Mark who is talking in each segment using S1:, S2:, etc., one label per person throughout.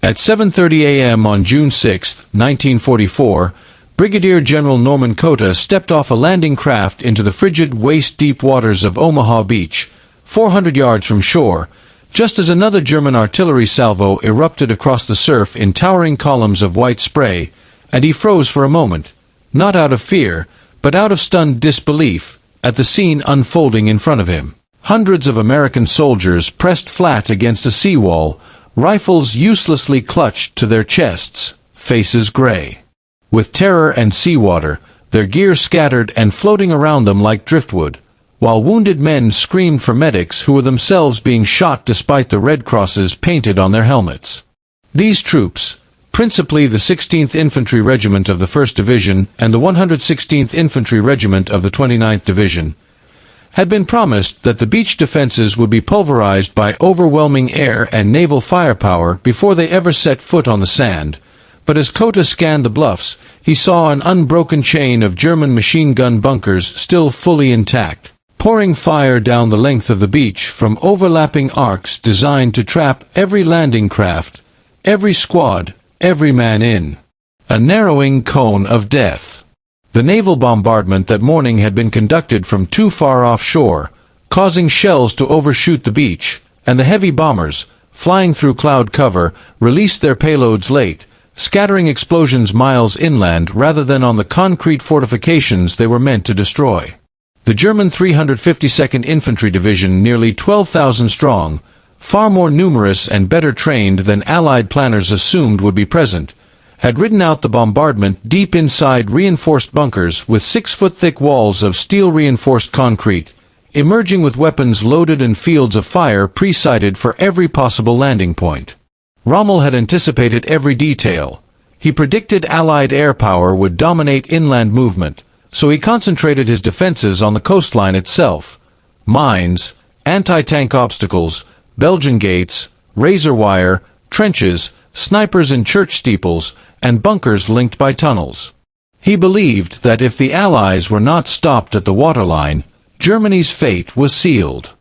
S1: At 7:30 a.m. on June 6, 1944, Brigadier General Norman Cota stepped off a landing craft into the frigid, waist-deep waters of Omaha Beach, 400 yards from shore, just as another German artillery salvo erupted across the surf in towering columns of white spray, and he froze for a moment, not out of fear, but out of stunned disbelief, at the scene unfolding in front of him. Hundreds of American soldiers pressed flat against a seawall, rifles uselessly clutched to their chests, faces gray. With terror and seawater, their gear scattered and floating around them like driftwood, while wounded men screamed for medics who were themselves being shot despite the red crosses painted on their helmets. These troops, principally the 16th Infantry Regiment of the 1st Division and the 116th Infantry Regiment of the 29th Division, had been promised that the beach defenses would be pulverized by overwhelming air and naval firepower before they ever set foot on the sand, but as Cota scanned the bluffs, he saw an unbroken chain of German machine gun bunkers still fully intact, pouring fire down the length of the beach from overlapping arcs designed to trap every landing craft, every squad, every man in a narrowing cone of death. The naval bombardment that morning had been conducted from too far offshore, causing shells to overshoot the beach, and the heavy bombers, flying through cloud cover, released their payloads late, scattering explosions miles inland rather than on the concrete fortifications they were meant to destroy. The German 352nd Infantry Division, nearly 12,000 strong, far more numerous and better trained than Allied planners assumed would be present, had ridden out the bombardment deep inside reinforced bunkers with 6-foot-thick walls of steel-reinforced concrete, emerging with weapons loaded and fields of fire pre-sighted for every possible landing point. Rommel had anticipated every detail. He predicted Allied air power would dominate inland movement, so he concentrated his defenses on the coastline itself. Mines, anti-tank obstacles, Belgian gates, razor wire, trenches, snipers in church steeples, and bunkers linked by tunnels. He believed that if the Allies were not stopped at the waterline, Germany's fate was sealed.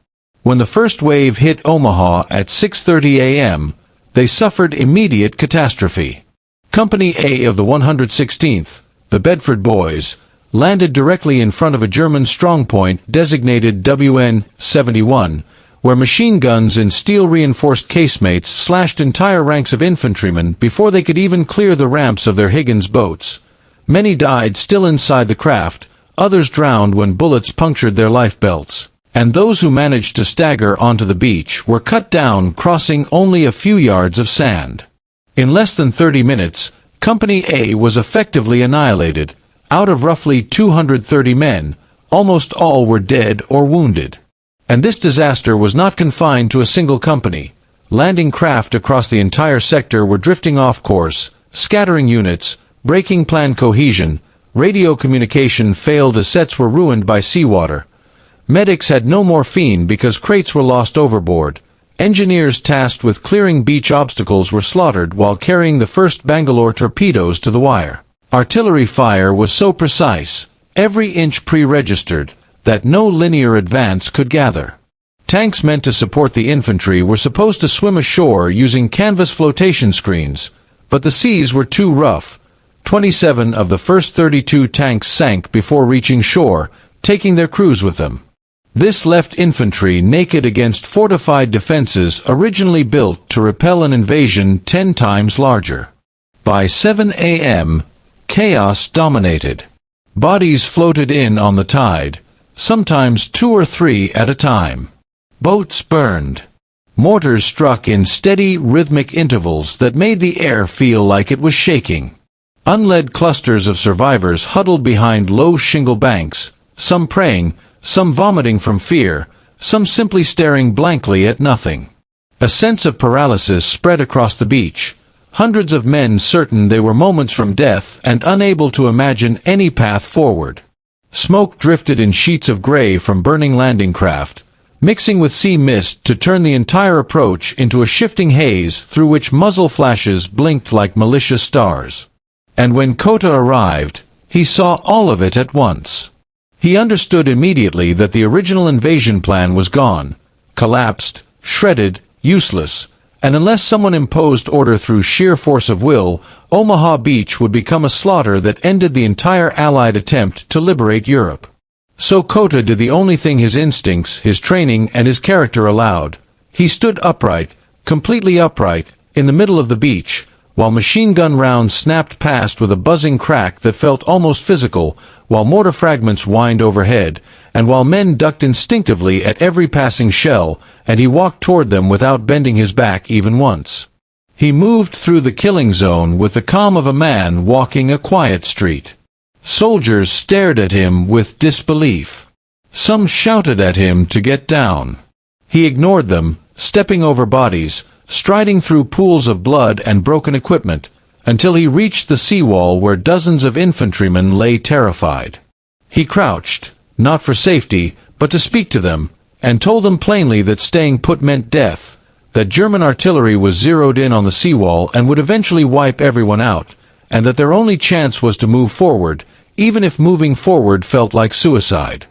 S1: When the first wave hit Omaha at 6:30 a.m., they suffered immediate catastrophe. Company A of the 116th, the Bedford Boys, landed directly in front of a German strongpoint designated WN-71, where machine guns in steel-reinforced casemates slashed entire ranks of infantrymen before they could even clear the ramps of their Higgins boats. Many died still inside the craft, others drowned when bullets punctured their lifebelts, and those who managed to stagger onto the beach were cut down crossing only a few yards of sand. In less than 30 minutes, Company A was effectively annihilated. Out of roughly 230 men, almost all were dead or wounded. And this disaster was not confined to a single company. Landing craft across the entire sector were drifting off course, scattering units, breaking plan cohesion, radio communication failed as sets were ruined by seawater. Medics had no morphine because crates were lost overboard. Engineers tasked with clearing beach obstacles were slaughtered while carrying the first Bangalore torpedoes to the wire. Artillery fire was so precise, every inch pre-registered, that no linear advance could gather. Tanks meant to support the infantry were supposed to swim ashore using canvas flotation screens, but the seas were too rough. 27 of the first 32 tanks sank before reaching shore, taking their crews with them. This left infantry naked against fortified defenses originally built to repel an invasion 10 times larger. By 7 a.m., chaos dominated. Bodies floated in on the tide, sometimes 2 or 3 at a time. Boats burned. Mortars struck in steady, rhythmic intervals that made the air feel like it was shaking. Unled clusters of survivors huddled behind low shingle banks, some praying, some vomiting from fear, some simply staring blankly at nothing. A sense of paralysis spread across the beach. Hundreds of men certain they were moments from death and unable to imagine any path forward. Smoke drifted in sheets of gray from burning landing craft, mixing with sea mist to turn the entire approach into a shifting haze through which muzzle flashes blinked like malicious stars. And when Cota arrived, he saw all of it at once. He understood immediately that the original invasion plan was gone, collapsed, shredded, useless, and unless someone imposed order through sheer force of will, Omaha Beach would become a slaughter that ended the entire Allied attempt to liberate Europe. So Cota did the only thing his instincts, his training, and his character allowed. He stood upright, completely upright, in the middle of the beach, while machine gun rounds snapped past with a buzzing crack that felt almost physical, while mortar fragments whined overhead, and while men ducked instinctively at every passing shell, and he walked toward them without bending his back even once. He moved through the killing zone with the calm of a man walking a quiet street. Soldiers stared at him with disbelief. Some shouted at him to get down. He ignored them, stepping over bodies, striding through pools of blood and broken equipment, until he reached the seawall where dozens of infantrymen lay terrified. He crouched, not for safety, but to speak to them, and told them plainly that staying put meant death, that German artillery was zeroed in on the seawall and would eventually wipe everyone out, and that their only chance was to move forward, even if moving forward felt like suicide.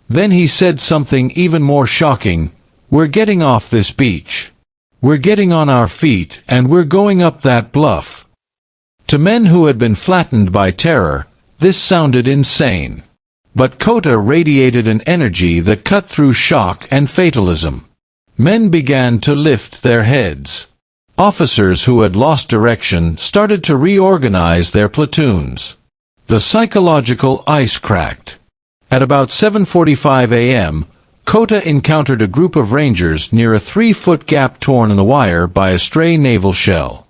S1: Then he said something even more shocking: "We're getting off this beach. We're getting on our feet, and we're going up that bluff." To men who had been flattened by terror, this sounded insane. But Cota radiated an energy that cut through shock and fatalism. Men began to lift their heads. Officers who had lost direction started to reorganize their platoons. The psychological ice cracked. At about 7:45 a.m., Cota encountered a group of Rangers near a 3-foot gap torn in the wire by a stray naval shell.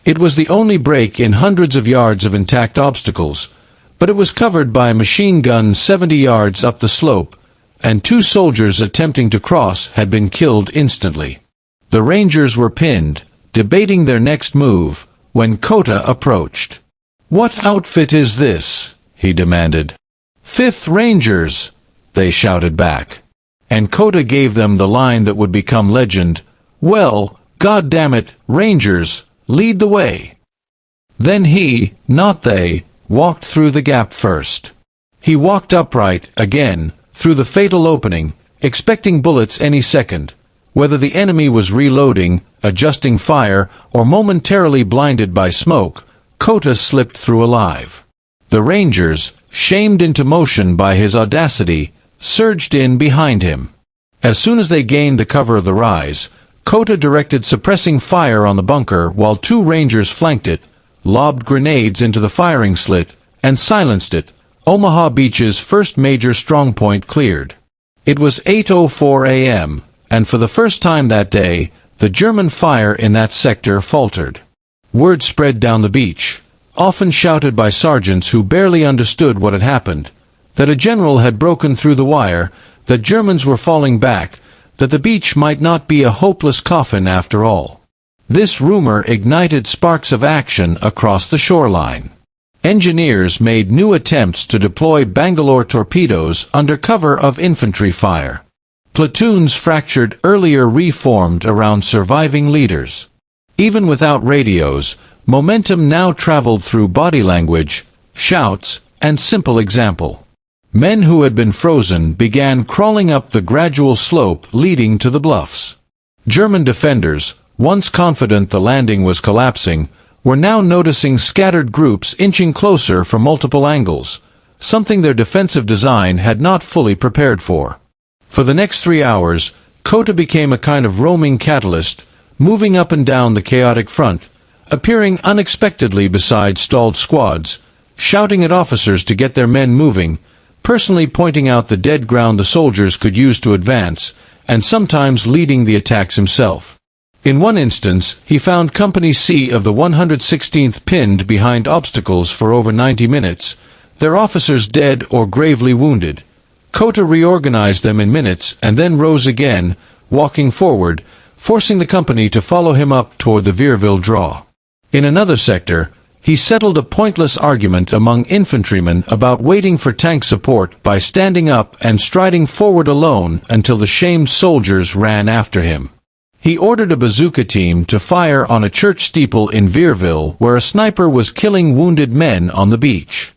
S1: It was the only break in hundreds of yards of intact obstacles, but it was covered by a machine gun 70 yards up the slope, and 2 soldiers attempting to cross had been killed instantly. The Rangers were pinned, debating their next move, when Cota approached. "What outfit is this?" he demanded. "5th Rangers," they shouted back. And Cota gave them the line that would become legend: "Well, goddammit, Rangers, lead the way." Then he, not they, walked through the gap first. He walked upright, again, through the fatal opening, expecting bullets any second. Whether the enemy was reloading, adjusting fire, or momentarily blinded by smoke, Cota slipped through alive. The Rangers, shamed into motion by his audacity, surged in behind him. As soon as they gained the cover of the rise, Cota directed suppressing fire on the bunker while 2 Rangers flanked it, lobbed grenades into the firing slit, and silenced it. Omaha Beach's first major strongpoint cleared. It was 8:04 a.m., and for the first time that day, the German fire in that sector faltered. Word spread down the beach, often shouted by sergeants who barely understood what had happened, that a general had broken through the wire, that Germans were falling back, that the beach might not be a hopeless coffin after all. This rumor ignited sparks of action across the shoreline. Engineers made new attempts to deploy Bangalore torpedoes under cover of infantry fire. Platoons fractured earlier reformed around surviving leaders. Even without radios, momentum now traveled through body language, shouts, and simple example. Men who had been frozen began crawling up the gradual slope leading to the bluffs. German defenders, once confident the landing was collapsing, were now noticing scattered groups inching closer from multiple angles, something their defensive design had not fully prepared for. For the next 3 hours, Cota became a kind of roaming catalyst, moving up and down the chaotic front, appearing unexpectedly beside stalled squads, shouting at officers to get their men moving, personally pointing out the dead ground the soldiers could use to advance, and sometimes leading the attacks himself. In one instance, he found Company C of the 116th pinned behind obstacles for over 90 minutes, their officers dead or gravely wounded. Cota reorganized them in minutes and then rose again, walking forward, forcing the company to follow him up toward the Vierville draw. In another sector, he settled a pointless argument among infantrymen about waiting for tank support by standing up and striding forward alone until the shamed soldiers ran after him. He ordered a bazooka team to fire on a church steeple in Vierville where a sniper was killing wounded men on the beach.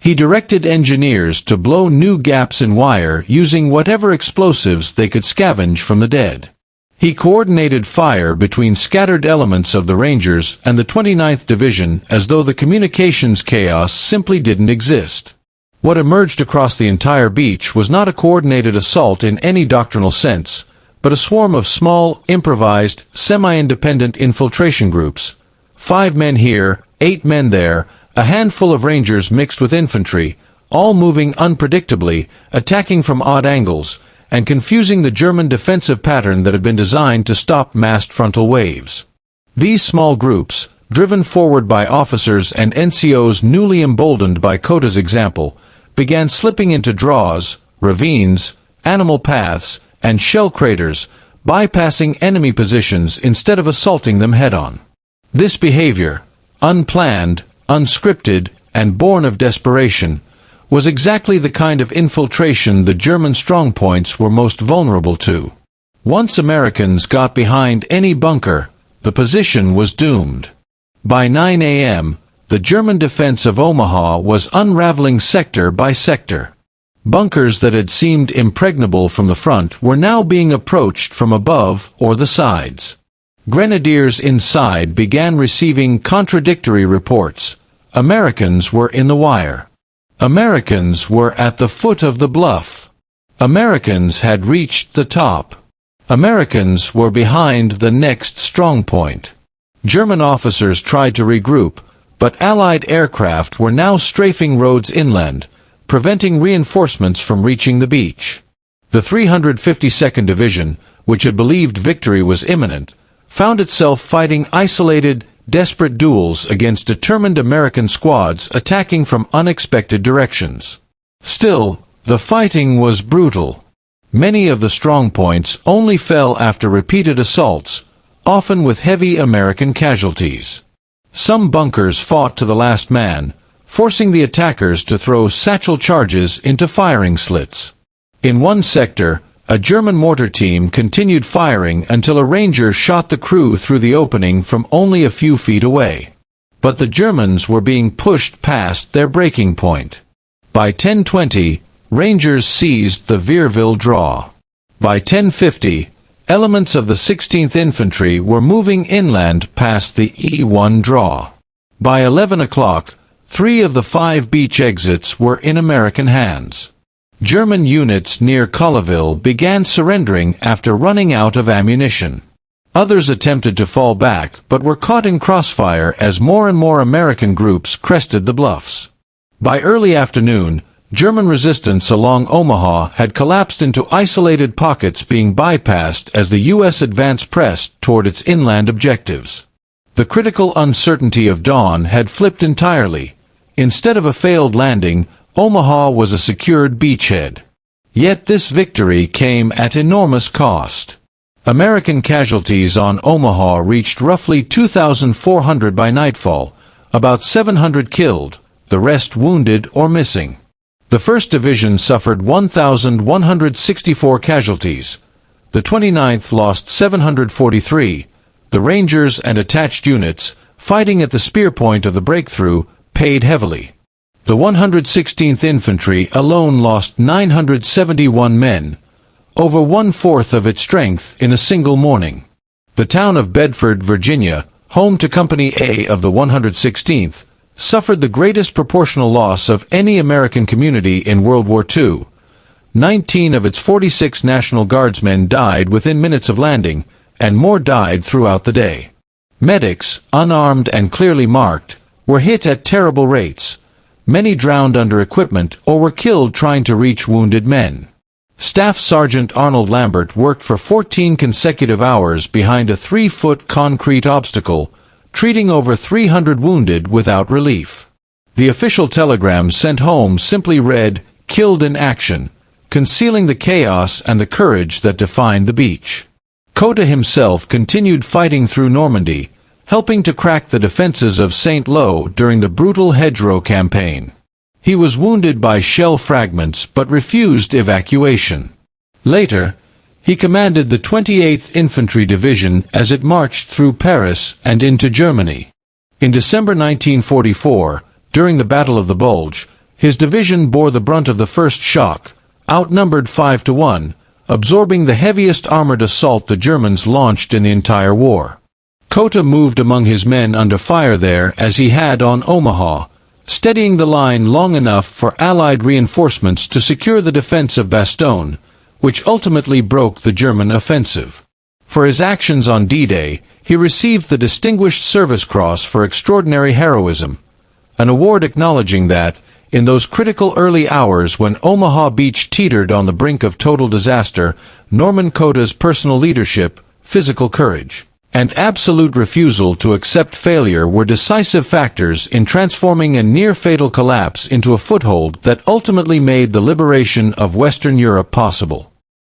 S1: He directed engineers to blow new gaps in wire using whatever explosives they could scavenge from the dead. He coordinated fire between scattered elements of the Rangers and the 29th Division as though the communications chaos simply didn't exist. What emerged across the entire beach was not a coordinated assault in any doctrinal sense, but a swarm of small, improvised, semi-independent infiltration groups. 5 men here, 8 men there, a handful of Rangers mixed with infantry, all moving unpredictably, attacking from odd angles, and confusing the German defensive pattern that had been designed to stop massed frontal waves. These small groups, driven forward by officers and NCOs newly emboldened by Cota's example, began slipping into draws, ravines, animal paths, and shell craters, bypassing enemy positions instead of assaulting them head-on. This behavior, unplanned, unscripted, and born of desperation, was exactly the kind of infiltration the German strongpoints were most vulnerable to. Once Americans got behind any bunker, the position was doomed. By 9 a.m., the German defense of Omaha was unraveling sector by sector. Bunkers that had seemed impregnable from the front were now being approached from above or the sides. Grenadiers inside began receiving contradictory reports. Americans were in the wire. Americans were at the foot of the bluff. Americans had reached the top. Americans were behind the next strongpoint. German officers tried to regroup, but Allied aircraft were now strafing roads inland, preventing reinforcements from reaching the beach. The 352nd Division, which had believed victory was imminent, found itself fighting isolated, desperate duels against determined American squads attacking from unexpected directions. Still, the fighting was brutal. Many of the strongpoints only fell after repeated assaults, often with heavy American casualties. Some bunkers fought to the last man, forcing the attackers to throw satchel charges into firing slits. In one sector, a German mortar team continued firing until a Ranger shot the crew through the opening from only a few feet away. But the Germans were being pushed past their breaking point. By 10:20, Rangers seized the Vierville draw. By 10:50, elements of the 16th Infantry were moving inland past the E1 draw. By 11 o'clock, 3 of the 5 beach exits were in American hands. German units near Colleville began surrendering after running out of ammunition. Others attempted to fall back but were caught in crossfire as more and more American groups crested the bluffs. By early afternoon, German resistance along Omaha had collapsed into isolated pockets being bypassed as the U.S. advance pressed toward its inland objectives. The critical uncertainty of dawn had flipped entirely. Instead of a failed landing, Omaha was a secured beachhead. Yet this victory came at enormous cost. American casualties on Omaha reached roughly 2,400 by nightfall, about 700 killed, the rest wounded or missing. The 1st Division suffered 1,164 casualties. The 29th lost 743. The Rangers and attached units, fighting at the spear point of the breakthrough, paid heavily. The 116th Infantry alone lost 971 men, over 1/4 of its strength in a single morning. The town of Bedford, Virginia, home to Company A of the 116th, suffered the greatest proportional loss of any American community in World War II. 19 of its 46 National Guardsmen died within minutes of landing, and more died throughout the day. Medics, unarmed and clearly marked, were hit at terrible rates. Many drowned under equipment or were killed trying to reach wounded men. Staff Sergeant Arnold Lambert worked for 14 consecutive hours behind a 3-foot concrete obstacle, treating over 300 wounded without relief. The official telegram sent home simply read, "Killed in action," concealing the chaos and the courage that defined the beach. Cota himself continued fighting through Normandy, helping to crack the defenses of St. Lo during the brutal hedgerow campaign. He was wounded by shell fragments but refused evacuation. Later, he commanded the 28th Infantry Division as it marched through Paris and into Germany. In December 1944, during the Battle of the Bulge, his division bore the brunt of the first shock. Outnumbered 5-1, absorbing the heaviest armored assault the Germans launched in the entire war. Cota moved among his men under fire there as he had on Omaha, steadying the line long enough for Allied reinforcements to secure the defense of Bastogne, which ultimately broke the German offensive. For his actions on D-Day, he received the Distinguished Service Cross for extraordinary heroism, an award acknowledging that, in those critical early hours when Omaha Beach teetered on the brink of total disaster, Norman Cota's personal leadership, physical courage, and absolute refusal to accept failure were decisive factors in transforming a near-fatal collapse into a foothold that ultimately made the liberation of Western Europe possible.